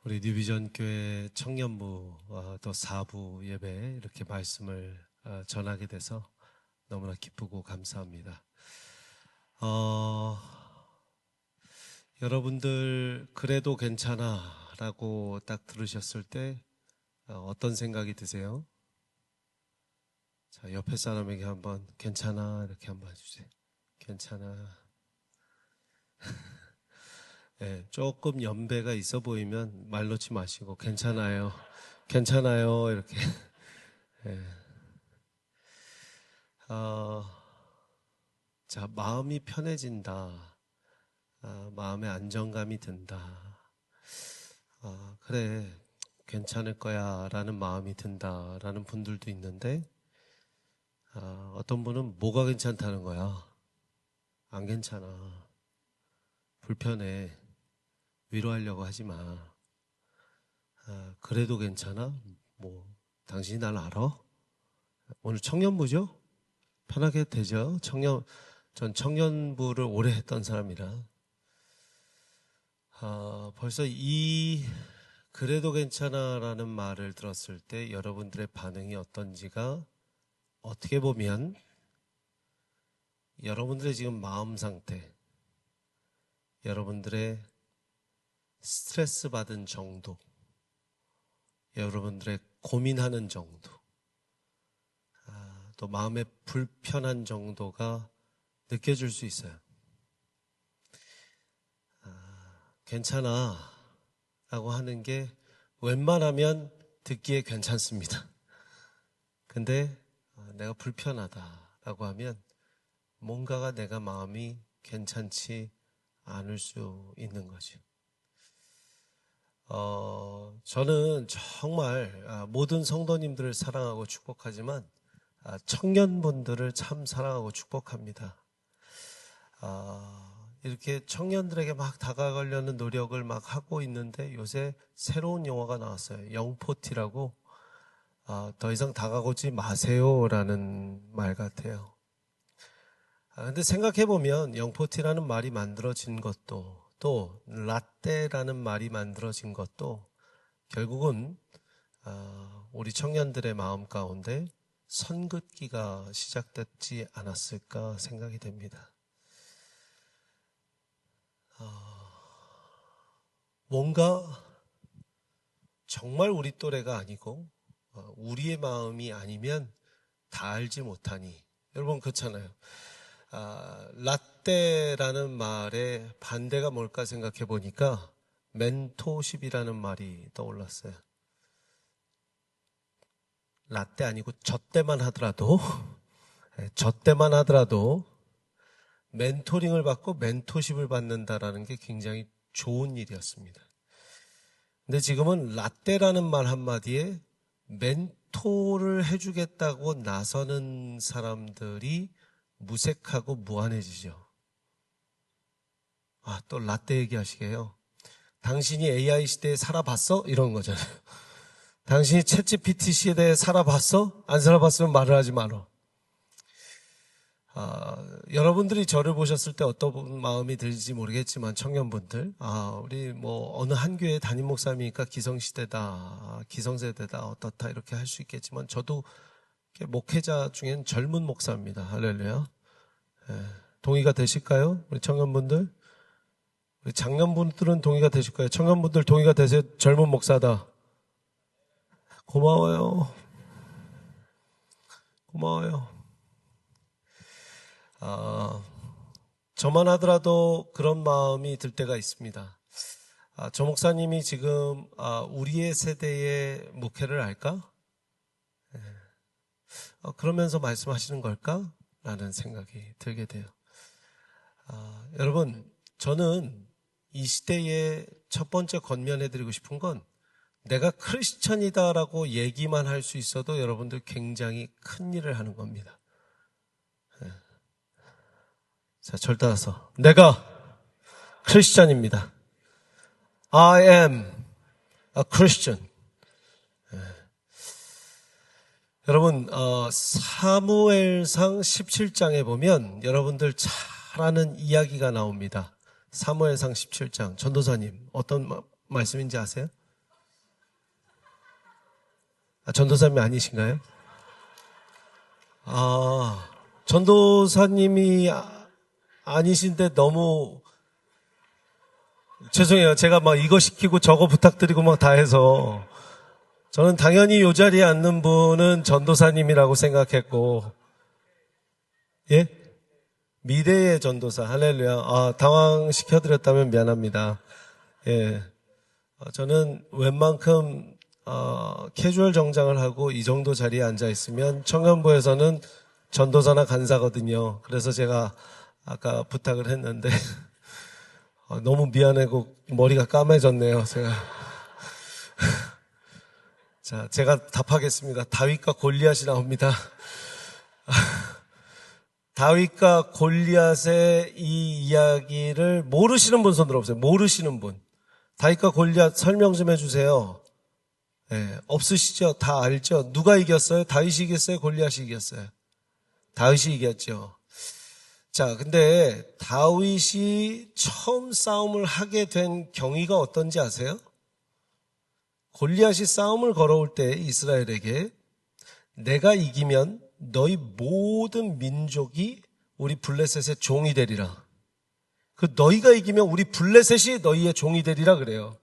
우리 뉴비전 교회 청년부 또 사부 예배 이렇게 말씀을 전하게 돼서 너무나 기쁘고 감사합니다. 여러분들 그래도 괜찮아 라고 딱 들으셨을 때 어떤 생각이 드세요? 자, 옆에 사람에게 한번 괜찮아 이렇게 한번 해주세요. 괜찮아. 네, 조금 연배가 있어 보이면 말 놓지 마시고 괜찮아요. 괜찮아요. 이렇게. 네. 자, 마음이 편해진다. 마음의 안정감이 든다. 그래, 괜찮을 거야 라는 마음이 든다 라는 분들도 있는데 어떤 분은 뭐가 괜찮다는 거야? 안 괜찮아. 불편해. 위로하려고 하지 마. 그래도 괜찮아? 뭐 당신이 날 알아? 오늘 청년부죠? 편하게 해도 되죠? 전 청년부를 오래 했던 사람이라 벌써 이 그래도 괜찮아 라는 말을 들었을 때 여러분들의 반응이 어떤지가 어떻게 보면 여러분들의 지금 마음 상태, 여러분들의 스트레스 받은 정도, 여러분들의 고민하는 정도, 또 마음의 불편한 정도가 느껴질 수 있어요. 괜찮아 라고 하는 게 웬만하면 듣기에 괜찮습니다. 근데 내가 불편하다 라고 하면 뭔가가 내가 마음이 괜찮지 않을 수 있는 거죠. 저는 정말 모든 성도님들을 사랑하고 축복하지만 청년분들을 참 사랑하고 축복합니다. 이렇게 청년들에게 막 다가가려는 노력을 막 하고 있는데 요새 새로운 영화가 나왔어요. 영포티라고. 더 이상 다가오지 마세요라는 말 같아요. 근데 생각해보면 영포티라는 말이 만들어진 것도 또 라떼라는 말이 만들어진 것도 결국은 우리 청년들의 마음 가운데 선긋기가 시작됐지 않았을까 생각이 됩니다. 뭔가 정말 우리 또래가 아니고 우리의 마음이 아니면 다 알지 못하니 여러분 그렇잖아요. 라떼라는 말의 반대가 뭘까 생각해 보니까 멘토십이라는 말이 떠올랐어요. 라떼 아니고 젖때만 하더라도 멘토링을 받고 멘토십을 받는다라는 게 굉장히 좋은 일이었습니다. 근데 지금은 라떼라는 말 한마디에 멘토를 해주겠다고 나서는 사람들이 무색하고 무한해지죠. 또 라떼 얘기하시게요. 당신이 AI 시대에 살아봤어? 이런 거잖아요. 당신이 챗GPT 시대에 살아봤어? 안 살아봤으면 말을 하지 마라. 여러분들이 저를 보셨을 때 어떤 마음이 들지 모르겠지만 청년분들, 우리 뭐 어느 한 교회 담임 목사님이니까 기성시대다, 기성세대다, 어떻다 이렇게 할 수 있겠지만 저도 목회자 중엔 젊은 목사입니다. 할렐루야. 동의가 되실까요? 우리 청년분들? 우리 장년분들은 동의가 되실까요? 청년분들 동의가 되세요? 젊은 목사다. 고마워요. 저만 하더라도 그런 마음이 들 때가 있습니다. 저 목사님이 지금 우리의 세대의 목회를 할까? 그러면서 말씀하시는 걸까? 라는 생각이 들게 돼요. 여러분, 저는 이 시대에 첫 번째 권면해드리고 싶은 건 내가 크리스천이다라고 얘기만 할 수 있어도 여러분들 굉장히 큰 일을 하는 겁니다. 자, 절 따라서 내가 크리스천입니다. I am a Christian. 여러분, 사무엘상 17장에 보면 여러분들 잘 아는 이야기가 나옵니다. 사무엘상 17장. 전도사님, 어떤 말씀인지 아세요? 전도사님이 아니신가요? 전도사님이 아니신데 너무 죄송해요. 제가 막 이거 시키고 저거 부탁드리고 막 다 해서 저는 당연히 이 자리에 앉는 분은 전도사님이라고 생각했고, 예? 미래의 전도사, 할렐루야. 당황시켜드렸다면 미안합니다. 예. 저는 웬만큼, 캐주얼 정장을 하고 이 정도 자리에 앉아있으면 청년부에서는 전도사나 간사거든요. 그래서 제가 아까 부탁을 했는데, 너무 미안하고 머리가 까매졌네요, 제가. 자, 제가 답하겠습니다. 다윗과 골리앗이 나옵니다. 다윗과 골리앗의 이 이야기를 모르시는 분 손 들어보세요. 모르시는 분. 다윗과 골리앗 설명 좀 해주세요. 네, 없으시죠? 다 알죠? 누가 이겼어요? 다윗이 이겼어요? 골리앗이 이겼어요? 다윗이 이겼죠. 자, 근데 다윗이 처음 싸움을 하게 된 경위가 어떤지 아세요? 골리앗이 싸움을 걸어올 때 이스라엘에게 내가 이기면 너희 모든 민족이 우리 블레셋의 종이 되리라. 그 너희가 이기면 우리 블레셋이 너희의 종이 되리라 그래요.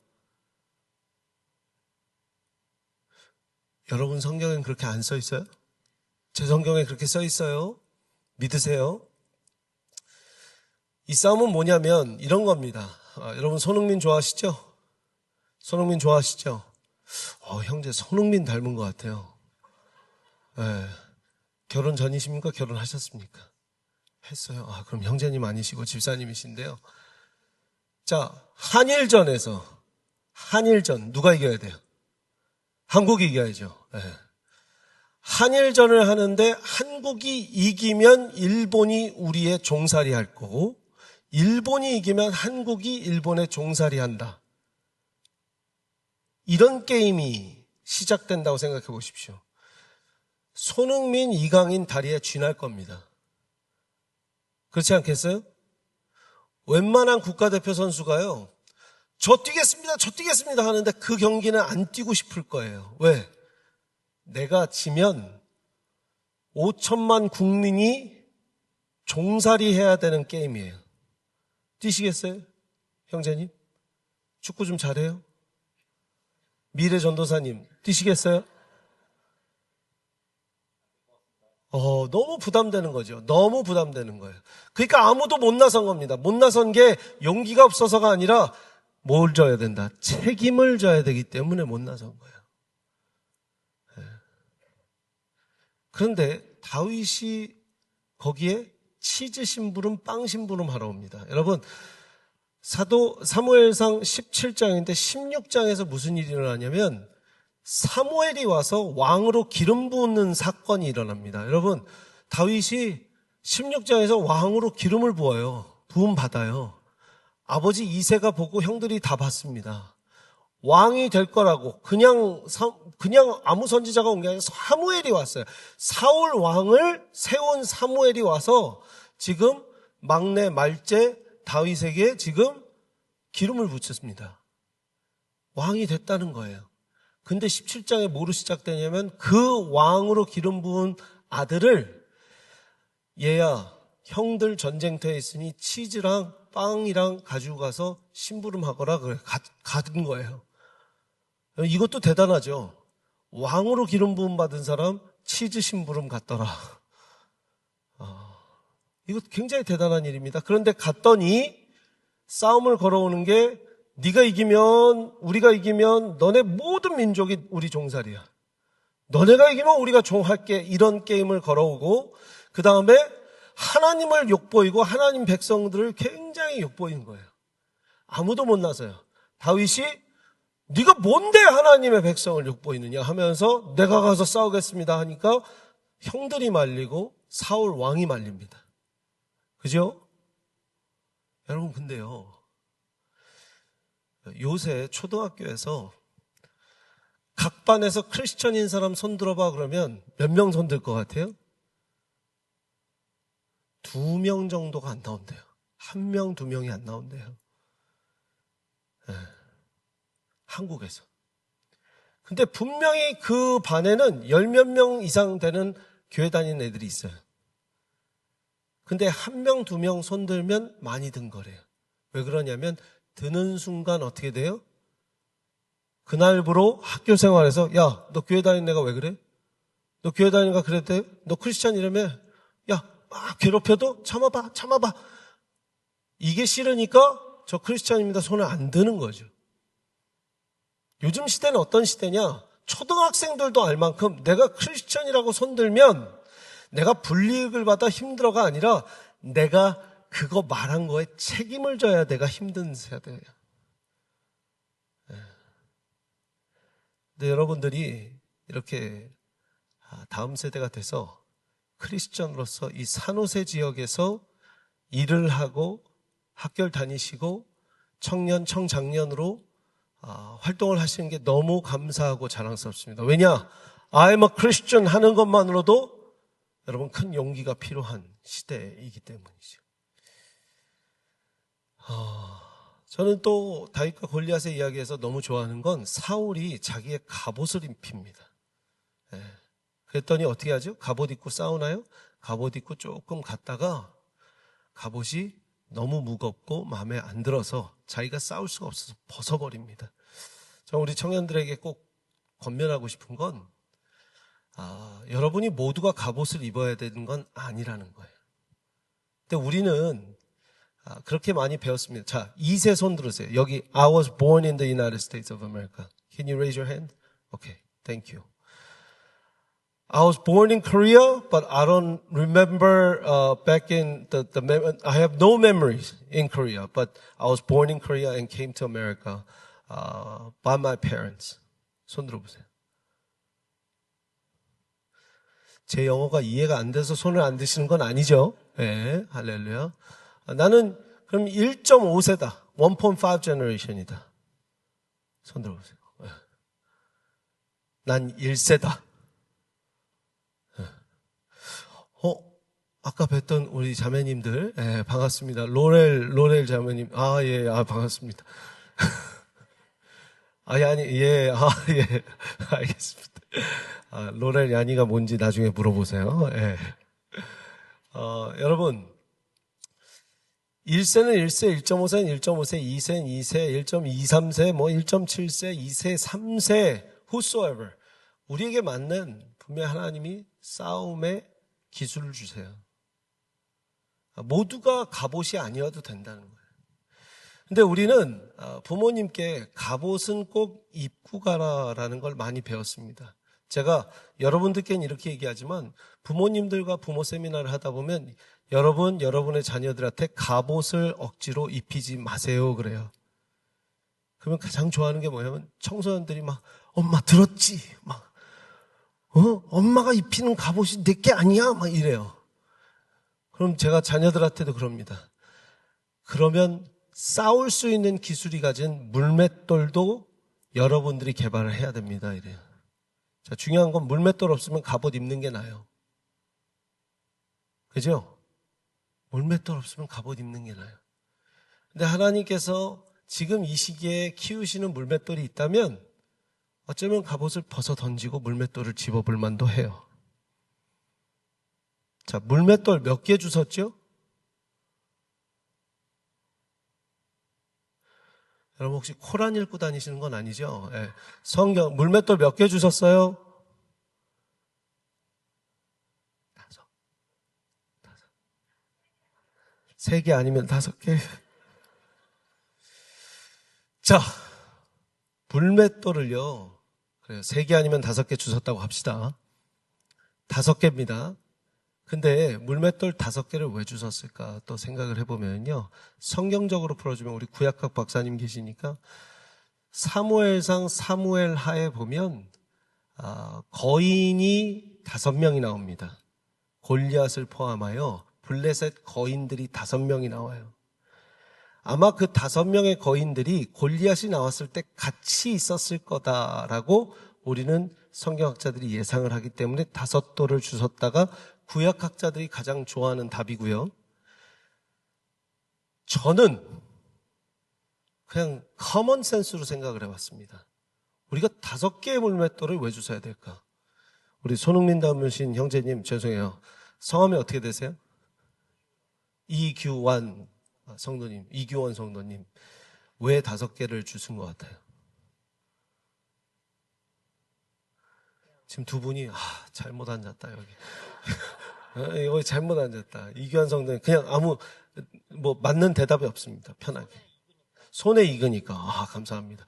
여러분 성경엔 그렇게 안 써 있어요? 제 성경에 그렇게 써 있어요. 믿으세요? 이 싸움은 뭐냐면 이런 겁니다. 여러분 손흥민 좋아하시죠? 손흥민 좋아하시죠? 형제 손흥민 닮은 것 같아요. 네. 결혼 전이십니까? 결혼하셨습니까? 했어요. 그럼 형제님 아니시고 집사님이신데요. 자, 한일전 누가 이겨야 돼요? 한국이 이겨야죠. 네. 한일전을 하는데 한국이 이기면 일본이 우리의 종살이 할 거고 일본이 이기면 한국이 일본의 종살이 한다. 이런 게임이 시작된다고 생각해 보십시오. 손흥민, 이강인 다리에 쥐날 겁니다. 그렇지 않겠어요? 웬만한 국가대표 선수가요. 저 뛰겠습니다 하는데 그 경기는 안 뛰고 싶을 거예요. 왜? 내가 지면 5천만 국민이 종살이 해야 되는 게임이에요. 뛰시겠어요? 형제님? 축구 좀 잘해요? 미래 전도사님, 뛰시겠어요? 너무 부담되는 거죠. 너무 부담되는 거예요. 그러니까 아무도 못 나선 겁니다. 못 나선 게 용기가 없어서가 아니라 뭘 져야 된다? 책임을 져야 되기 때문에 못 나선 거예요. 그런데 다윗이 거기에 치즈 심부름, 빵 심부름 하러 옵니다. 여러분, 사무엘상 17장인데 16장에서 무슨 일이 일어나냐면 사무엘이 와서 왕으로 기름 부는 사건이 일어납니다. 여러분, 다윗이 16장에서 왕으로 기름을 부어요. 부음 받아요. 아버지 이새가 보고 형들이 다 봤습니다. 왕이 될 거라고 그냥 아무 선지자가 온 게 아니라 사무엘이 왔어요. 사울 왕을 세운 사무엘이 와서 지금 막내 말제 다윗에게 지금 기름을 붓습니다. 왕이 됐다는 거예요. 근데 17장에 뭐로 시작되냐면 그 왕으로 기름 부은 아들을 얘야 형들 전쟁터에 있으니 치즈랑 빵이랑 가지고 가서 심부름하거라 그래 가든 거예요. 이것도 대단하죠. 왕으로 기름 부음 받은 사람 치즈 심부름 갔더라. 이거 굉장히 대단한 일입니다. 그런데 갔더니 싸움을 걸어오는 게 네가 이기면 우리가 이기면 너네 모든 민족이 우리 종살이야. 너네가 이기면 우리가 종할게 이런 게임을 걸어오고 그 다음에 하나님을 욕보이고 하나님 백성들을 굉장히 욕보이는 거예요. 아무도 못 나서요. 다윗이 네가 뭔데 하나님의 백성을 욕보이느냐 하면서 내가 가서 싸우겠습니다 하니까 형들이 말리고 사울 왕이 말립니다. 그죠? 여러분 근데요. 요새 초등학교에서 각 반에서 크리스천인 사람 손 들어봐 그러면 몇 명 손 들 것 같아요? 2명 정도가 안 나온대요. 1명, 2명이 안 나온대요. 네. 한국에서. 근데 분명히 그 반에는 10몇 명 이상 되는 교회 다니는 애들이 있어요. 근데 1명, 2명 손들면 많이 든 거래요. 왜 그러냐면 드는 순간 어떻게 돼요? 그날부로 학교 생활에서 야, 너 교회 다니는 애가 왜 그래? 너 교회 다니는가 그랬대? 너 크리스찬이라며? 야, 막 괴롭혀도 참아봐. 이게 싫으니까 저 크리스찬입니다. 손을 안 드는 거죠. 요즘 시대는 어떤 시대냐? 초등학생들도 알 만큼 내가 크리스찬이라고 손들면 내가 불이익을 받아 힘들어가 아니라 내가 그거 말한 거에 책임을 져야 내가 힘든 세대예요. 근데 여러분들이 이렇게 다음 세대가 돼서 크리스천으로서 이 산호세 지역에서 일을 하고 학교를 다니시고 청년, 청장년으로 활동을 하시는 게 너무 감사하고 자랑스럽습니다. 왜냐? I'm a Christian 하는 것만으로도 여러분 큰 용기가 필요한 시대이기 때문이죠. 저는 또 다윗과 골리앗의 이야기에서 너무 좋아하는 건 사울이 자기의 갑옷을 입힙니다. 그랬더니 어떻게 하죠? 갑옷 입고 싸우나요? 갑옷 입고 조금 갔다가 갑옷이 너무 무겁고 마음에 안 들어서 자기가 싸울 수가 없어서 벗어버립니다. 저 우리 청년들에게 꼭 권면하고 싶은 건 여러분이 모두가 갑옷을 입어야 되는 건 아니라는 거예요. 근데 우리는 그렇게 많이 배웠습니다. 자, 2세 손 들으세요. 여기 I was born in the United States of America. Can you raise your hand? Okay, thank you. I was born in Korea, but I don't remember back in I have no memories in Korea, but I was born in Korea and came to America by my parents. 손 들어보세요. 제 영어가 이해가 안 돼서 손을 안 드시는 건 아니죠? 네, 할렐루야. 나는 그럼 1.5세다. 1.5 generation이다. 손 들어보세요. 네. 난 1세다. 아까 뵀던 우리 자매님들, 예, 반갑습니다. 로렐 자매님, 예, 반갑습니다. 예, 알겠습니다. 로렐 야니가 뭔지 나중에 물어보세요. 예. 여러분, 1세는 1세, 1.5세는 1.5세, 2세는 2세, 1.23세, 1.7세, 2세, 3세, whosoever. 우리에게 맞는 분명 하나님이 싸움의 기술을 주세요. 모두가 갑옷이 아니어도 된다는 거예요. 근데 우리는 부모님께 갑옷은 꼭 입고 가라라는 걸 많이 배웠습니다. 제가 여러분들께는 이렇게 얘기하지만 부모님들과 부모 세미나를 하다 보면 여러분의 자녀들한테 갑옷을 억지로 입히지 마세요 그래요. 그러면 가장 좋아하는 게 뭐냐면 청소년들이 막 엄마 들었지? 막 엄마가 입히는 갑옷이 내게 아니야? 막 이래요. 그럼 제가 자녀들한테도 그럽니다. 그러면 싸울 수 있는 기술이 가진 물맷돌도 여러분들이 개발을 해야 됩니다. 이래요. 자, 중요한 건 물맷돌 없으면 갑옷 입는 게 나아요. 그죠? 물맷돌 없으면 갑옷 입는 게 나아요. 근데 하나님께서 지금 이 시기에 키우시는 물맷돌이 있다면 어쩌면 갑옷을 벗어 던지고 물맷돌을 집어볼 만도 해요. 자, 물맷돌 몇 개 주셨죠? 여러분 혹시 코란 읽고 다니시는 건 아니죠? 네. 성경 물맷돌 몇 개 주셨어요? 5. 3개 아니면 5개. 자, 물맷돌을요. 그래요. 3개 아니면 5개 주셨다고 합시다. 5개입니다. 근데 물맷돌 5개를 왜 주셨을까 또 생각을 해보면요. 성경적으로 풀어주면 우리 구약학 박사님 계시니까 사무엘상 사무엘 하에 보면 거인이 5명이 나옵니다. 골리앗을 포함하여 블레셋 거인들이 5명이 나와요. 아마 그 5명의 거인들이 골리앗이 나왔을 때 같이 있었을 거다라고 우리는 성경학자들이 예상을 하기 때문에 5돌을 주셨다가 구약학자들이 가장 좋아하는 답이고요. 저는 그냥 커먼 센스로 생각을 해봤습니다. 우리가 5개의 물맷돌을 왜 주셔야 될까? 우리 손흥민 닮으신 형제님, 죄송해요. 성함이 어떻게 되세요? 이규환 성도님, 이규원 성도님. 왜 5개를 주신 것 같아요? 지금 두 분이, 잘못 앉았다, 여기. 여기 잘못 앉았다. 이규환 성도님, 그냥 맞는 대답이 없습니다. 편하게. 손에 익으니까, 감사합니다.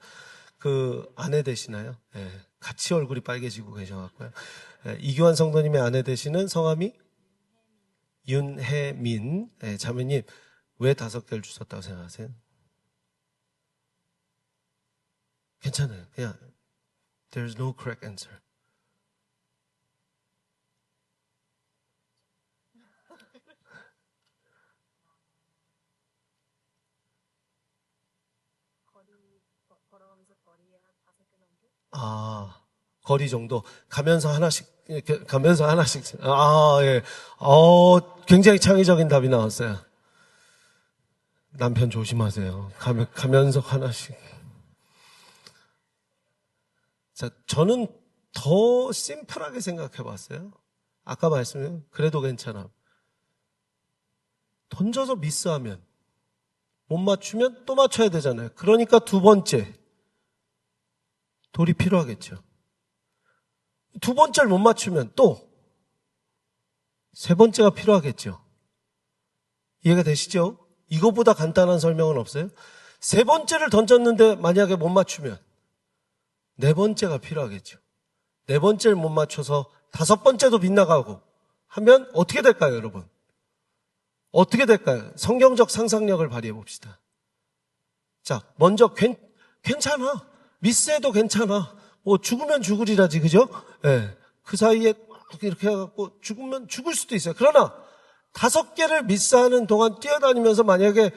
그, 아내 되시나요? 네, 같이 얼굴이 빨개지고 계셔갖고요. 네, 이규환 성도님의 아내 되시는 성함이 윤혜민. 네, 자매님, 왜 5개를 주셨다고 생각하세요? 괜찮아요. 그냥, there's no correct answer. 거리 정도 가면서 하나씩 이렇게 가면서 하나씩 예. 굉장히 창의적인 답이 나왔어요. 남편 조심하세요. 가면서 하나씩. 자, 저는 더 심플하게 생각해 봤어요. 아까 말씀드린 그래도 괜찮아. 던져서 미스하면 못 맞추면 또 맞춰야 되잖아요. 그러니까 2번째 돌이 필요하겠죠. 2번째를 못 맞추면 또 3번째가 필요하겠죠. 이해가 되시죠? 이거보다 간단한 설명은 없어요. 3번째를 던졌는데 만약에 못 맞추면 4번째가 필요하겠죠. 4번째를 못 맞춰서 5번째도 빗나가고 하면 어떻게 될까요, 여러분? 어떻게 될까요? 성경적 상상력을 발휘해 봅시다. 자, 먼저 괜찮아. 미스해도 괜찮아. 죽으면 죽으리라지, 그죠? 예. 그 사이에 이렇게 해갖고 죽으면 죽을 수도 있어요. 그러나 5개를 미스하는 동안 뛰어다니면서 만약에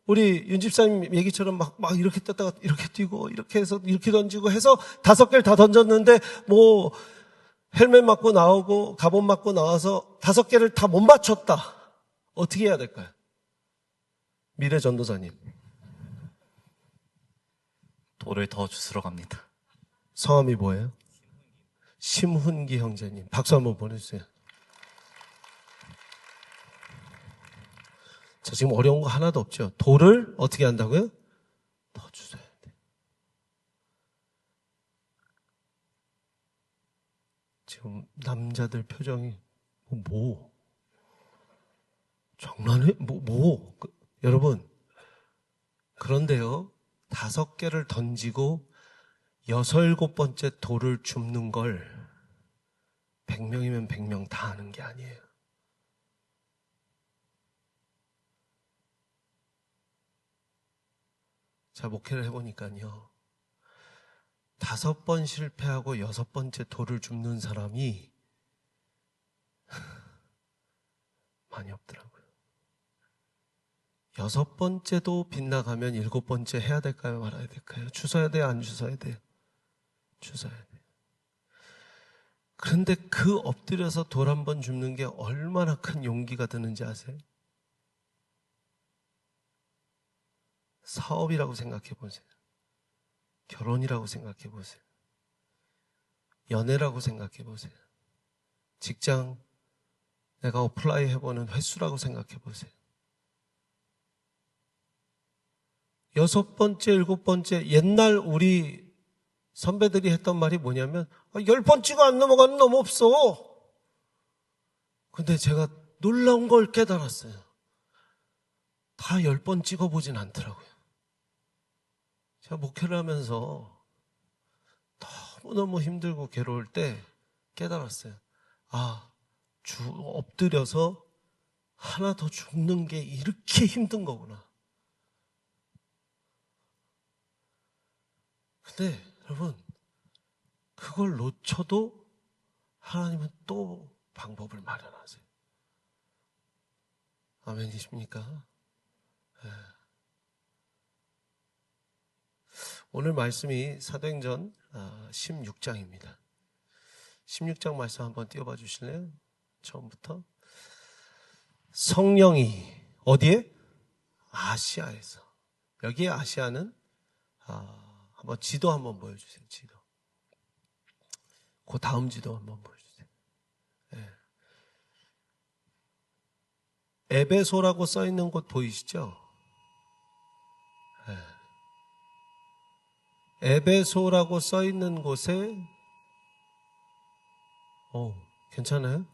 우리 윤 집사님 얘기처럼 막 이렇게 떴다가 이렇게 뛰고 이렇게 해서 이렇게 던지고 해서 5개를 다 던졌는데 헬멧 맞고 나오고 갑옷 맞고 나와서 5개를 다 못 맞췄다. 어떻게 해야 될까요? 미래 전도사님. 돌을 더 주스러 갑니다. 성함이 뭐예요? 심훈기 형제님. 박수 한번 보내주세요. 자, 지금 어려운 거 하나도 없죠. 돌을 어떻게 한다고요? 더 주셔야 돼. 지금 남자들 표정이 장난해? 여러분, 그런데요, 5개를 던지고 6, 7번째 돌을 줍는 걸 100명이면 100명 다 하는 게 아니에요. 자, 목회를 해보니까요, 5번 실패하고 6번째 돌을 줍는 사람이 많이 없더라고요. 6번째도 빗나가면 7번째 해야 될까요? 말아야 될까요? 주워야 돼요? 안 주워야 돼요? 주워야 돼요. 그런데 그 엎드려서 돌 한 번 줍는 게 얼마나 큰 용기가 드는지 아세요? 사업이라고 생각해 보세요. 결혼이라고 생각해 보세요. 연애라고 생각해 보세요. 직장 내가 어플라이 해보는 횟수라고 생각해 보세요. 6번째, 7번째, 옛날 우리 선배들이 했던 말이 뭐냐면 10번 찍어 안 넘어가는 놈 없어. 근데 제가 놀라운 걸 깨달았어요. 다 10번 찍어보진 않더라고요. 제가 목회를 하면서 너무너무 힘들고 괴로울 때 깨달았어요. 엎드려서 하나 더 죽는 게 이렇게 힘든 거구나. 근데 여러분, 그걸 놓쳐도 하나님은 또 방법을 마련하세요. 아멘이십니까? 네. 오늘 말씀이 사도행전 16장입니다. 16장 말씀 한번 띄워봐 주실래요? 처음부터. 성령이 어디에? 아시아에서. 여기에 아시아는 한번 지도 한번 보여주세요. 지도. 그 다음 지도 한번 보여주세요. 예. 에베소라고 써 있는 곳 보이시죠? 예. 에베소라고 써 있는 곳에 괜찮아요?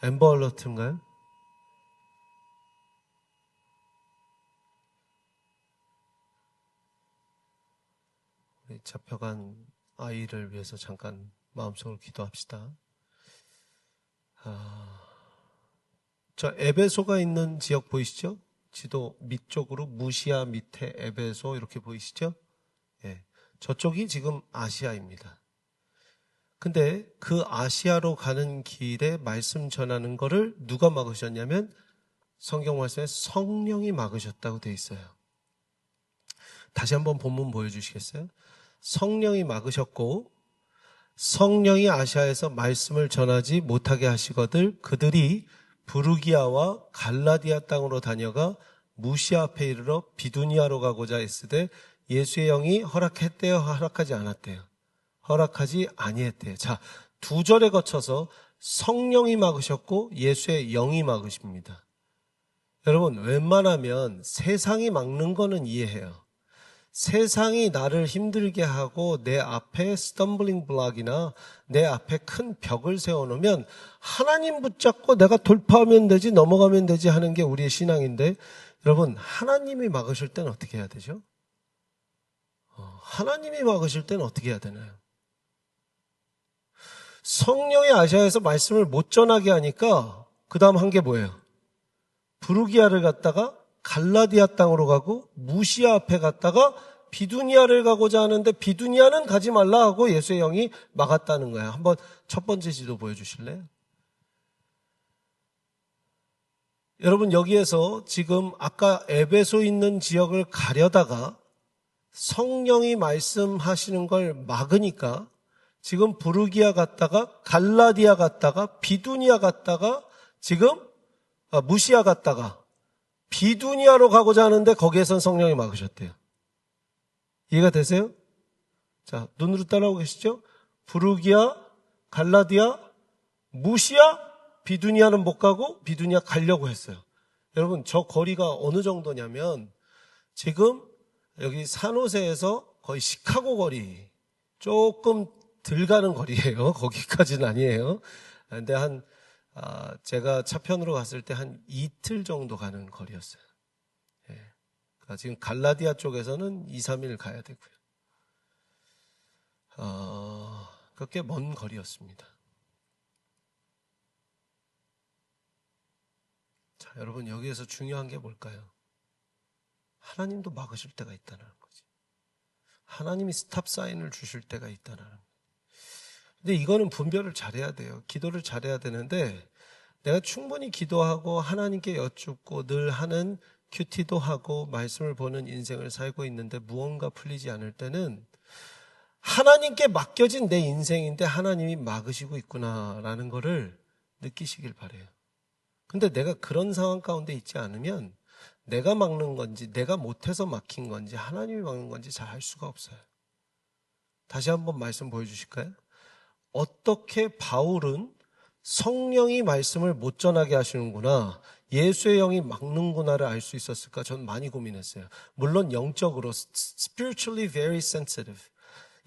엠버 알러트인가요? 우리 잡혀간 아이를 위해서 잠깐 마음속으로 기도합시다. 저 에베소가 있는 지역 보이시죠? 지도 밑쪽으로 무시아 밑에 에베소 이렇게 보이시죠? 예. 저쪽이 지금 아시아입니다. 근데 그 아시아로 가는 길에 말씀 전하는 거를 누가 막으셨냐면 성경 말씀에 성령이 막으셨다고 돼 있어요. 다시 한번 본문 보여주시겠어요? 성령이 막으셨고 성령이 아시아에서 말씀을 전하지 못하게 하시거들 그들이 부르기아와 갈라디아 땅으로 다녀가 무시아 앞에 이르러 비두니아로 가고자 했으되 예수의 영이 허락했대요, 허락하지 않았대요? 허락하지 아니했대요. 자, 두 절에 거쳐서 성령이 막으셨고 예수의 영이 막으십니다. 여러분, 웬만하면 세상이 막는 거는 이해해요. 세상이 나를 힘들게 하고 내 앞에 스텀블링 블록이나 내 앞에 큰 벽을 세워놓으면 하나님 붙잡고 내가 돌파하면 되지, 넘어가면 되지 하는 게 우리의 신앙인데, 여러분, 하나님이 막으실 때는 어떻게 해야 되죠? 하나님이 막으실 때는 어떻게 해야 되나요? 성령이 아시아에서 말씀을 못 전하게 하니까 그 다음 한 게 뭐예요? 부르기아를 갔다가 갈라디아 땅으로 가고 무시아 앞에 갔다가 비두니아를 가고자 하는데 비두니아는 가지 말라 하고 예수의 영이 막았다는 거예요. 한번 첫 번째 지도 보여주실래요? 여러분, 여기에서 지금 아까 에베소 있는 지역을 가려다가 성령이 말씀하시는 걸 막으니까 지금 부르기아 갔다가 갈라디아 갔다가 비두니아 갔다가 지금 무시아 갔다가 비두니아로 가고자 하는데 거기에선 성령이 막으셨대요. 이해가 되세요? 자, 눈으로 따라오고 계시죠? 부르기아, 갈라디아, 무시아, 비두니아는 못 가고 비두니아 가려고 했어요. 여러분, 저 거리가 어느 정도냐면 지금 여기 산호세에서 거의 시카고 거리, 조금 덜 가는 거리예요. 거기까지는 아니에요. 근데 제가 차편으로 갔을 때 한 이틀 정도 가는 거리였어요. 예. 그러니까 지금 갈라디아 쪽에서는 2, 3일 가야 되고요. 그렇게 먼 거리였습니다. 자, 여러분, 여기에서 중요한 게 뭘까요? 하나님도 막으실 때가 있다는 거지. 하나님이 스탑 사인을 주실 때가 있다는 거지. 근데 이거는 분별을 잘해야 돼요. 기도를 잘해야 되는데 내가 충분히 기도하고 하나님께 여쭙고 늘 하는 큐티도 하고 말씀을 보는 인생을 살고 있는데 무언가 풀리지 않을 때는 하나님께 맡겨진 내 인생인데 하나님이 막으시고 있구나라는 거를 느끼시길 바래요. 근데 내가 그런 상황 가운데 있지 않으면 내가 막는 건지 내가 못해서 막힌 건지 하나님이 막는 건지 잘 알 수가 없어요. 다시 한번 말씀 보여주실까요? 어떻게 바울은 성령이 말씀을 못 전하게 하시는구나, 예수의 영이 막는구나를 알 수 있었을까? 전 많이 고민했어요. 물론 영적으로 spiritually very sensitive,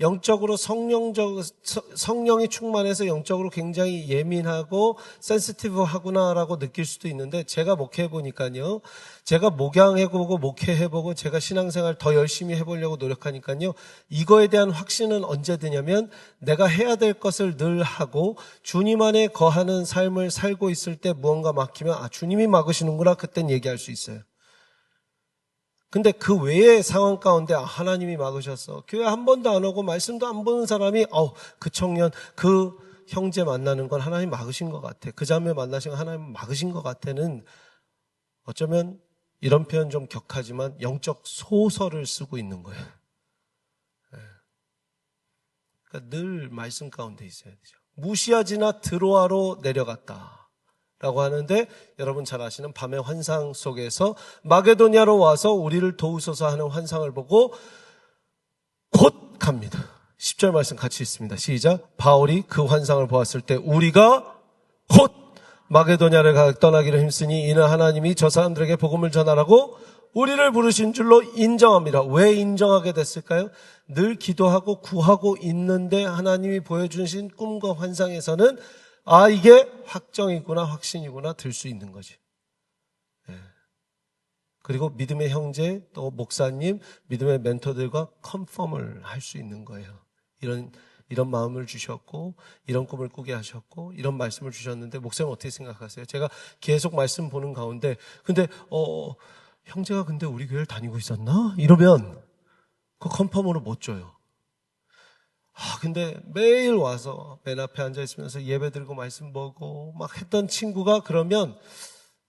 영적으로 성령이 충만해서 영적으로 굉장히 예민하고 센시티브하구나라고 느낄 수도 있는데 제가 목회해보니까요, 제가 목양해보고 목회해보고 제가 신앙생활 더 열심히 해보려고 노력하니까요, 이거에 대한 확신은 언제 드냐면 내가 해야 될 것을 늘 하고 주님 안에 거하는 삶을 살고 있을 때 무언가 막히면 주님이 막으시는구나, 그땐 얘기할 수 있어요. 근데 그 외의 상황 가운데 하나님이 막으셨어, 교회 한 번도 안 오고 말씀도 안 보는 사람이 그 청년, 그 형제 만나는 건 하나님 막으신 것 같아, 그 자매 만나신 건 하나님 막으신 것 같아는 어쩌면 이런 표현 좀 격하지만 영적 소설을 쓰고 있는 거예요. 그러니까 늘 말씀 가운데 있어야 되죠. 무시아 지나 드로아로 내려갔다 라고 하는데 여러분 잘 아시는 밤의 환상 속에서 마게도냐로 와서 우리를 도우소서 하는 환상을 보고 곧 갑니다. 10절 말씀 같이 읽습니다. 시작. 바울이 그 환상을 보았을 때 우리가 곧 마게도냐를 떠나기로 힘쓰니 이는 하나님이 저 사람들에게 복음을 전하라고 우리를 부르신 줄로 인정합니다. 왜 인정하게 됐을까요? 늘 기도하고 구하고 있는데 하나님이 보여주신 꿈과 환상에서는 이게 확정이구나, 확신이구나 들 수 있는 거지. 그리고 믿음의 형제, 또 목사님, 믿음의 멘토들과 컨펌을 할 수 있는 거예요. 이런 마음을 주셨고, 이런 꿈을 꾸게 하셨고, 이런 말씀을 주셨는데, 목사님 어떻게 생각하세요? 제가 계속 말씀 보는 가운데, 근데, 형제가 근데 우리 교회를 다니고 있었나? 이러면, 그 컨펌으로 못 줘요. 근데 매일 와서 맨 앞에 앉아 있으면서 예배 드리고 말씀 보고 막 했던 친구가 그러면,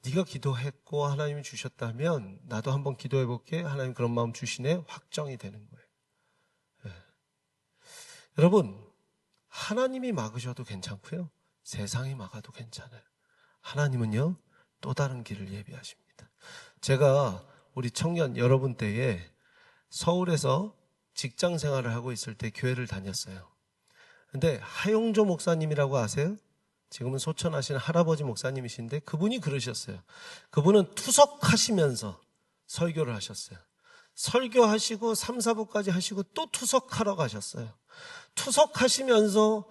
네가 기도했고 하나님이 주셨다면 나도 한번 기도해 볼게. 하나님 그런 마음 주시네. 확정이 되는 거예요. 여러분, 하나님이 막으셔도 괜찮고요. 세상이 막아도 괜찮아요. 하나님은요, 또 다른 길을 예비하십니다. 제가 우리 청년 여러분 때에 서울에서 직장 생활을 하고 있을 때 교회를 다녔어요. 근데 하용조 목사님이라고 아세요? 지금은 소천하신 할아버지 목사님이신데 그분이 그러셨어요. 그분은 투석하시면서 설교를 하셨어요. 설교하시고 3, 4부까지 하시고 또 투석하러 가셨어요. 투석하시면서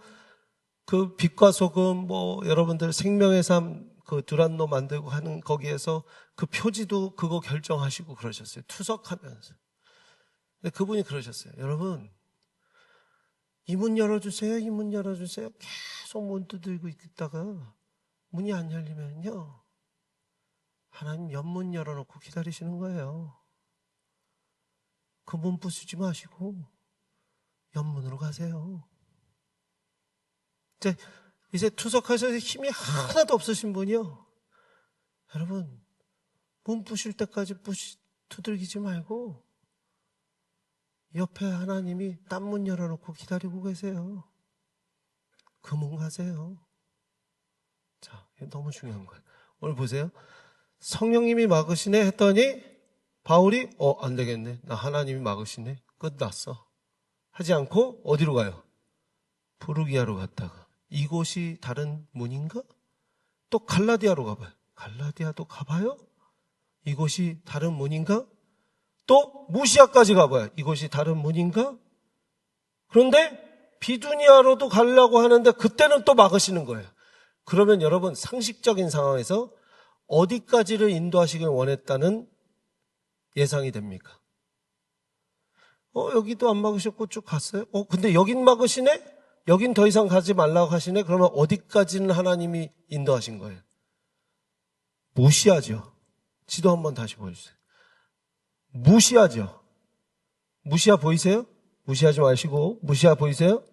그 빛과 소금 여러분들 생명의 삶 그 두란노 만들고 하는 거기에서 그 표지도 그거 결정하시고 그러셨어요. 투석하면서. 근데 그분이 그러셨어요. 여러분, 이 문 열어주세요. 이 문 열어주세요. 계속 문 두들고 있다가 문이 안 열리면요. 하나님 옆문 열어놓고 기다리시는 거예요. 그 문 부수지 마시고 옆문으로 가세요. 이제 투석하셔서 힘이 하나도 없으신 분이요. 여러분, 문 부실 때까지 두들기지 말고 옆에 하나님이 딴 문 열어놓고 기다리고 계세요. 그 문 가세요. 자, 이게 너무 중요한 거예요. 오늘 보세요. 성령님이 막으시네 했더니 바울이 안 되겠네. 나 하나님이 막으시네. 끝났어. 하지 않고 어디로 가요? 부르기아로 갔다가 이곳이 다른 문인가? 또 갈라디아로 가봐요. 갈라디아도 가봐요? 이곳이 다른 문인가? 또 무시아까지 가봐요. 이곳이 다른 문인가? 그런데 비두니아로도 가려고 하는데 그때는 또 막으시는 거예요. 그러면 여러분 상식적인 상황에서 어디까지를 인도하시길 원했다는 예상이 됩니까? 여기도 안 막으셨고 쭉 갔어요? 근데 여긴 막으시네? 여긴 더 이상 가지 말라고 하시네? 그러면 어디까지는 하나님이 인도하신 거예요? 무시하죠. 지도 한번 다시 보여주세요. 무시하죠. 무시하 보이세요? 무시하지 마시고 무시하 보이세요?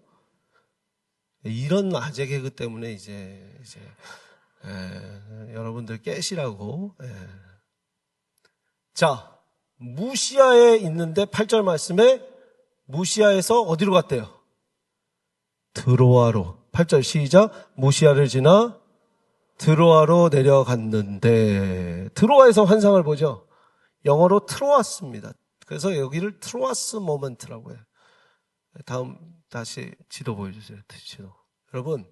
이런 아재 개그 때문에 이제 여러분들 깨시라고. 자, 무시아에 있는데 8절 말씀에 무시아에서 어디로 갔대요? 드로아로. 8절 시작. 무시아를 지나 드로아로 내려갔는데 드로아에서 환상을 보죠. 영어로 트로아스입니다. 그래서 여기를 트로아스 모먼트라고 해요. 다음 다시 지도 보여주세요. 지도. 여러분,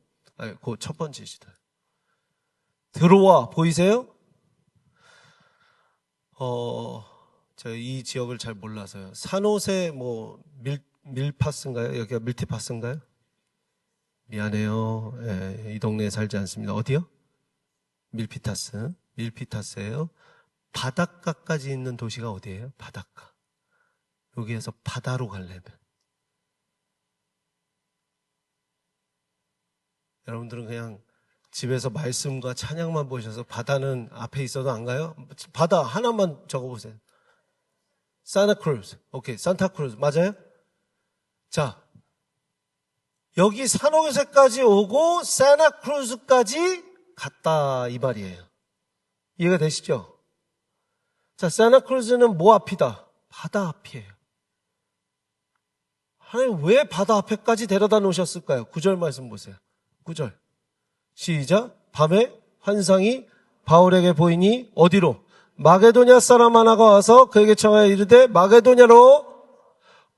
그 첫 번째 지도. 드로아 보이세요? 제가 이 지역을 잘 몰라서요. 산호세 밀파스인가요? 여기가 밀티파스인가요? 미안해요. 이 동네에 살지 않습니다. 어디요? 밀피타스예요. 바닷가까지 있는 도시가 어디예요? 바닷가. 여기에서 바다로 가려면 여러분들은 그냥 집에서 말씀과 찬양만 보셔서 바다는 앞에 있어도 안 가요? 바다 하나만 적어보세요. 산타크루즈. 오케이, 산타크루즈 맞아요? 자, 여기 산호세까지 오고 산타크루즈까지 갔다 이 말이에요. 이해가 되시죠? 자, 산타크루즈는 뭐 앞이다? 바다 앞이에요. 하나님 왜 바다 앞에까지 데려다 놓으셨을까요? 9절 말씀 보세요. 9절 시작. 밤에 환상이 바울에게 보이니 어디로? 마게도냐 사람 하나가 와서 그에게 청하여 이르되 마게도냐로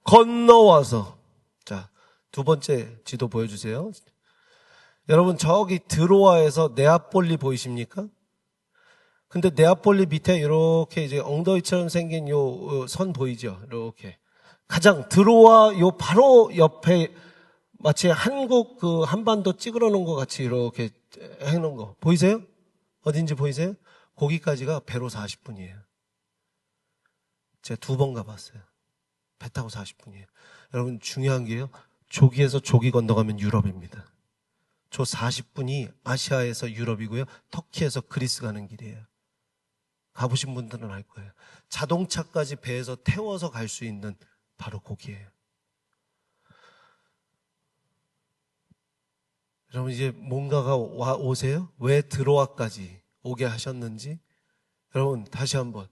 건너와서. 자, 두 번째 지도 보여주세요. 여러분 저기 드로아에서 네아폴리 보이십니까? 근데 네아폴리 밑에 이렇게 이제 엉덩이처럼 생긴 요 선 보이죠? 이렇게 가장 드로아 요 바로 옆에 마치 한국 그 한반도 찌그러 놓은 것 같이 이렇게 해놓은 거 보이세요? 어딘지 보이세요? 거기까지가 배로 40분이에요. 제가 2번 가봤어요. 배 타고 40분이에요. 여러분 중요한 게요. 조기에서 조기 건너가면 유럽입니다. 저 40분이 아시아에서 유럽이고요. 터키에서 그리스 가는 길이에요. 가보신 분들은 알 거예요. 자동차까지 배에서 태워서 갈 수 있는 바로 거기예요. 여러분 이제 뭔가가 오세요? 왜 드로아까지 오게 하셨는지 여러분 다시 한번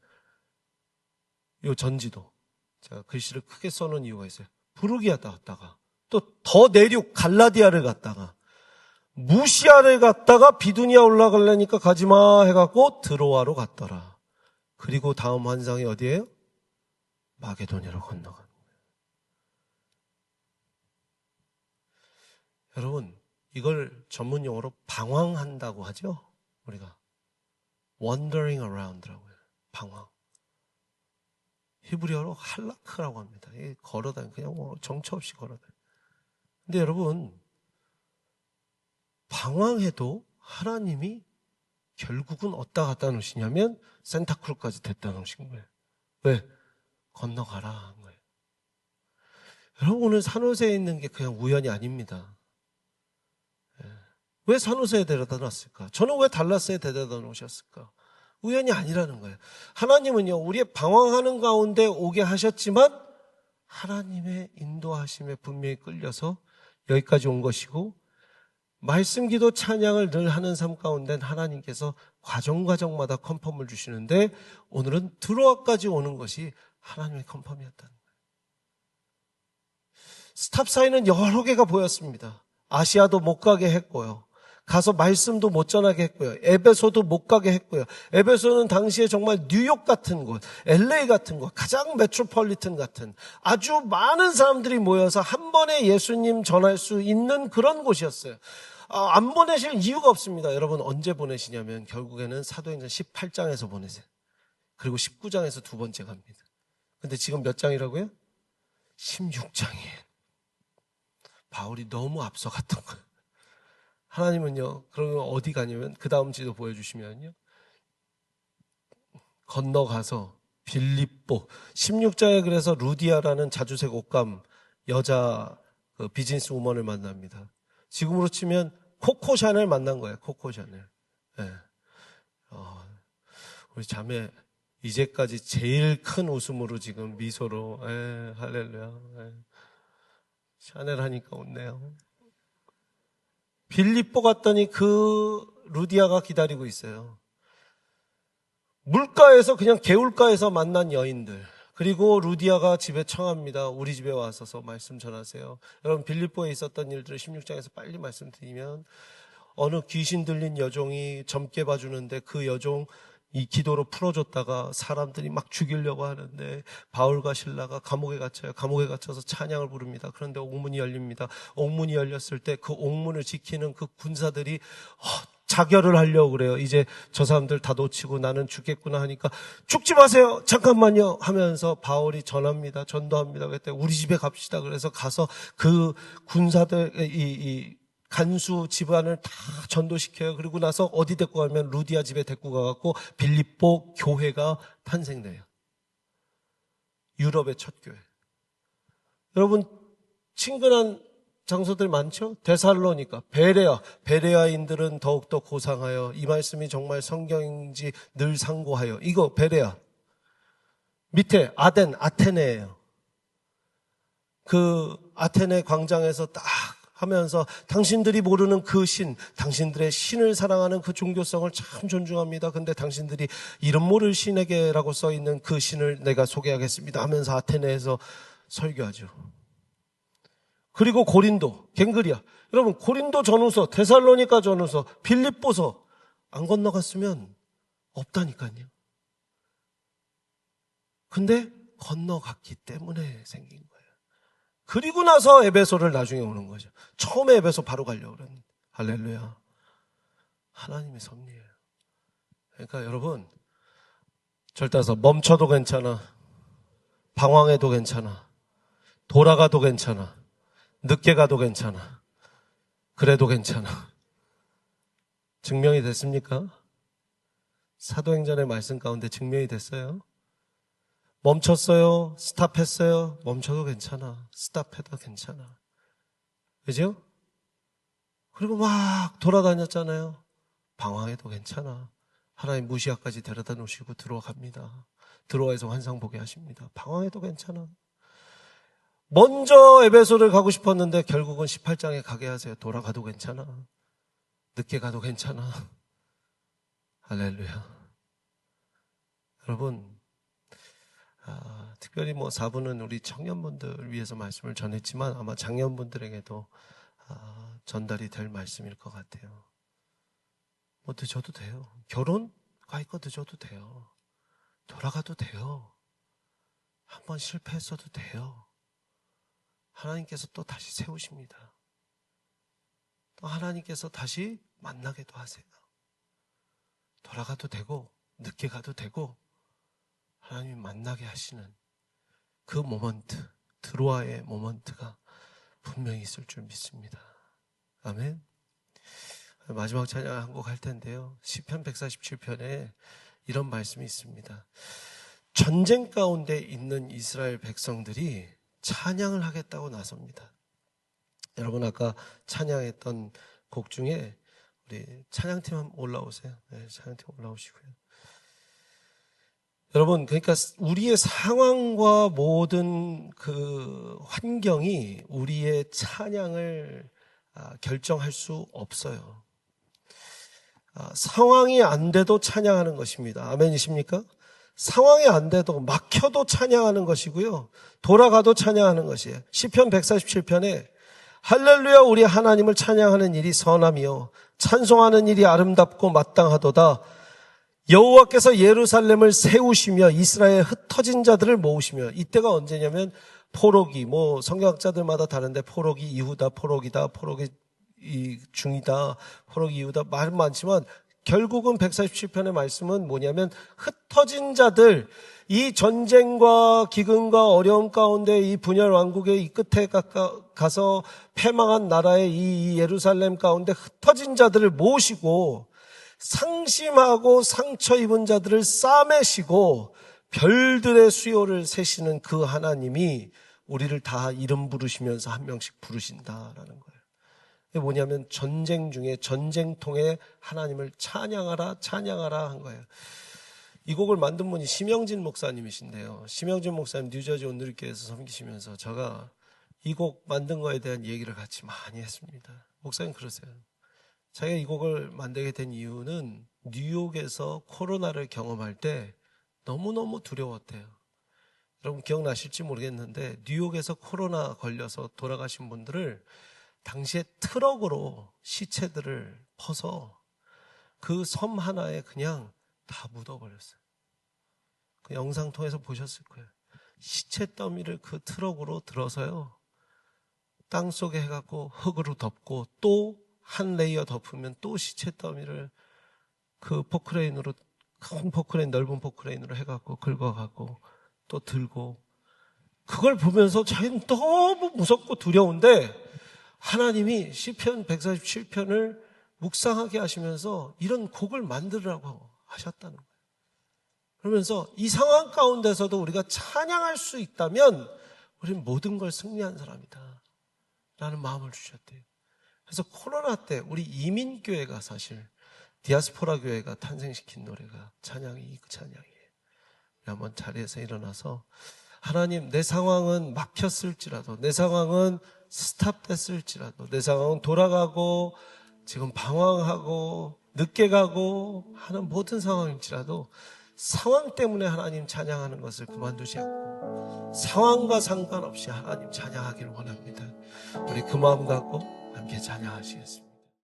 요 전지도 제가 글씨를 크게 써놓은 이유가 있어요. 부르기아 갔다가 또 더 내륙 갈라디아를 갔다가 무시아를 갔다가 비두니아 올라가려니까 가지마 해갖고 드로아로 갔더라. 그리고 다음 환상이 어디예요? 마게도냐로 건너간 거예요. 여러분 이걸 전문 용어로 방황한다고 하죠. 우리가 wandering around라고요. 방황. 히브리어로 할라크라고 합니다. 걸어다니 그냥 뭐 정처 없이 걸어다니. 근데 여러분 방황해도 하나님이 결국은 어디다 갖다 놓으시냐면 센타크루까지 데려다 놓으신 거예요. 왜? 건너가라 한 거예요. 여러분 오늘 산호세에 있는 게 그냥 우연이 아닙니다. 왜 산호세에 데려다 놨을까? 저는 왜 달라스에 데려다 놓으셨을까? 우연이 아니라는 거예요. 하나님은요 우리의 방황하는 가운데 오게 하셨지만 하나님의 인도하심에 분명히 끌려서 여기까지 온 것이고 말씀 기도 찬양을 늘 하는 삶 가운데 하나님께서 과정마다 컨펌을 주시는데 오늘은 드로아까지 오는 것이 하나님의 컨펌이었다는 거예요. 스탑 사인은 여러 개가 보였습니다. 아시아도 못 가게 했고요. 가서 말씀도 못 전하게 했고요. 에베소도 못 가게 했고요. 에베소는 당시에 정말 뉴욕 같은 곳, LA 같은 곳, 가장 메트로폴리탄 같은 아주 많은 사람들이 모여서 한 번에 예수님 전할 수 있는 그런 곳이었어요. 안 보내실 이유가 없습니다. 여러분 언제 보내시냐면 결국에는 사도행전 18장에서 보내세요. 그리고 19장에서 두 번째 갑니다. 근데 지금 몇 장이라고요? 16장이에요. 바울이 너무 앞서갔던 거예요. 하나님은요, 그러면 어디 가냐면, 그 다음 지도 보여주시면요, 건너가서 빌립보, 16장에 그래서 루디아라는 자주색 옷감 여자 그 비즈니스 우먼을 만납니다. 지금으로 치면 코코 샤넬 만난 거예요, 코코 샤넬. 네. 우리 자매, 이제까지 제일 큰 웃음으로 지금 미소로, 할렐루야. 샤넬 하니까 웃네요. 빌립보 갔더니 그 루디아가 기다리고 있어요. 물가에서 그냥 개울가에서 만난 여인들. 그리고 루디아가 집에 청합니다. 우리 집에 와서서 말씀 전하세요. 여러분 빌립보에 있었던 일들을 16장에서 빨리 말씀드리면 어느 귀신 들린 여종이 젊게 봐주는데 그 여종 이 기도로 풀어줬다가 사람들이 막 죽이려고 하는데 바울과 실라가 감옥에 갇혀요. 감옥에 갇혀서 찬양을 부릅니다. 그런데 옥문이 열립니다. 옥문이 열렸을 때 그 옥문을 지키는 그 군사들이 자결을 하려고 그래요. 이제 저 사람들 다 놓치고 나는 죽겠구나 하니까 죽지 마세요. 잠깐만요 하면서 바울이 전합니다. 전도합니다. 그때 우리 집에 갑시다. 그래서 가서 그 군사들 이 간수 집안을 다 전도시켜요. 그리고 나서 어디 데리고 가면 루디아 집에 데리고 가갖고 빌립보 교회가 탄생돼요. 유럽의 첫 교회. 여러분 친근한 장소들 많죠? 데살로니가, 베레아인들은 더욱더 고상하여 이 말씀이 정말 성경인지 늘 상고하여. 이거 베레아. 밑에 아테네예요. 그 아테네 광장에서 딱 하면서 당신들이 모르는 그 신, 당신들의 신을 사랑하는 그 종교성을 참 존중합니다. 근데 당신들이 이름 모를 신에게라고 써있는 그 신을 내가 소개하겠습니다 하면서 아테네에서 설교하죠. 그리고 고린도, 갱그리아. 여러분 고린도 전후서, 데살로니가 전후서, 빌립보서 안 건너갔으면 없다니까요. 근데 건너갔기 때문에 생긴 거예요. 그리고 나서 에베소를 나중에 오는 거죠. 처음에 에베소 바로 가려고 그랬는데. 할렐루야. 하나님의 섭리예요. 그러니까 여러분, 절대서 멈춰도 괜찮아. 방황해도 괜찮아. 돌아가도 괜찮아. 늦게 가도 괜찮아. 그래도 괜찮아. 증명이 됐습니까? 사도행전의 말씀 가운데 증명이 됐어요. 멈췄어요. 스탑했어요. 멈춰도 괜찮아. 스탑해도 괜찮아. 그죠? 그리고 막 돌아다녔잖아요. 방황해도 괜찮아. 하나님 무시아까지 데려다 놓으시고 들어갑니다. 들어와서 환상 보게 하십니다. 방황해도 괜찮아. 먼저 에베소를 가고 싶었는데 결국은 18장에 가게 하세요. 돌아가도 괜찮아. 늦게 가도 괜찮아. 할렐루야. 여러분, 특별히 4부는 우리 청년분들 위해서 말씀을 전했지만 아마 장년분들에게도 전달이 될 말씀일 것 같아요. 늦어도 돼요. 결혼가 있고 늦어도 돼요. 돌아가도 돼요. 한번 실패했어도 돼요. 하나님께서 또 다시 세우십니다. 또 하나님께서 다시 만나게도 하세요. 돌아가도 되고 늦게 가도 되고 하나님이 만나게 하시는 그 모먼트, 드로아의 모먼트가 분명히 있을 줄 믿습니다. 아멘. 마지막 찬양 한 곡 할 텐데요. 시편 147편에 이런 말씀이 있습니다. 전쟁 가운데 있는 이스라엘 백성들이 찬양을 하겠다고 나섭니다. 여러분 아까 찬양했던 곡 중에 우리 찬양팀 한번 올라오세요. 네, 찬양팀 올라오시고요. 여러분, 그러니까 우리의 상황과 모든 그 환경이 우리의 찬양을 결정할 수 없어요. 상황이 안 돼도 찬양하는 것입니다. 아멘이십니까? 상황이 안 돼도 막혀도 찬양하는 것이고요. 돌아가도 찬양하는 것이에요. 시편 147편에 할렐루야 우리 하나님을 찬양하는 일이 선함이요 찬송하는 일이 아름답고 마땅하도다. 여호와께서 예루살렘을 세우시며 이스라엘의 흩어진 자들을 모으시며, 이때가 언제냐면 포로기, 성경학자들마다 다른데 포로기 이후다, 포로기다, 포로기 중이다, 포로기 이후다, 말은 많지만 결국은 147편의 말씀은 뭐냐면 흩어진 자들, 이 전쟁과 기근과 어려움 가운데 이 분열 왕국의 이 끝에 가서 패망한 나라의 이 예루살렘 가운데 흩어진 자들을 모으시고 상심하고 상처 입은 자들을 싸매시고 별들의 수요를 세시는 그 하나님이 우리를 다 이름 부르시면서 한 명씩 부르신다라는 거예요. 이게 뭐냐면 전쟁 중에 전쟁통에 하나님을 찬양하라 찬양하라 한 거예요. 이 곡을 만든 분이 심영진 목사님이신데요. 심영진 목사님 뉴저지 온누리교회에서 섬기시면서 제가 이 곡 만든 거에 대한 얘기를 같이 많이 했습니다. 목사님 그러세요. 자기가 이 곡을 만들게 된 이유는 뉴욕에서 코로나를 경험할 때 너무너무 두려웠대요. 여러분 기억나실지 모르겠는데 뉴욕에서 코로나 걸려서 돌아가신 분들을 당시에 트럭으로 시체들을 퍼서 그 섬 하나에 그냥 다 묻어버렸어요. 그 영상 통해서 보셨을 거예요. 시체 더미를 그 트럭으로 들어서요. 땅 속에 해갖고 흙으로 덮고 또 한 레이어 덮으면 또 시체 더미를 그 포크레인으로, 큰 포크레인, 넓은 포크레인으로 해갖고 긁어가고 또 들고, 그걸 보면서 자기는 너무 무섭고 두려운데 하나님이 시편 147편을 묵상하게 하시면서 이런 곡을 만들으라고 하셨다는 거예요. 그러면서 이 상황 가운데서도 우리가 찬양할 수 있다면 우리는 모든 걸 승리한 사람이다 라는 마음을 주셨대요. 그래서 코로나 때 우리 이민교회가 사실 디아스포라 교회가 탄생시킨 노래가 찬양이 그 찬양이에요. 한번 자리에서 일어나서 하나님, 내 상황은 막혔을지라도, 내 상황은 스탑됐을지라도, 내 상황은 돌아가고 지금 방황하고 늦게 가고 하는 모든 상황일지라도 상황 때문에 하나님 찬양하는 것을 그만두지 않고 상황과 상관없이 하나님 찬양하기를 원합니다. 우리 그 마음 갖고 함께 찬양하시겠습니다.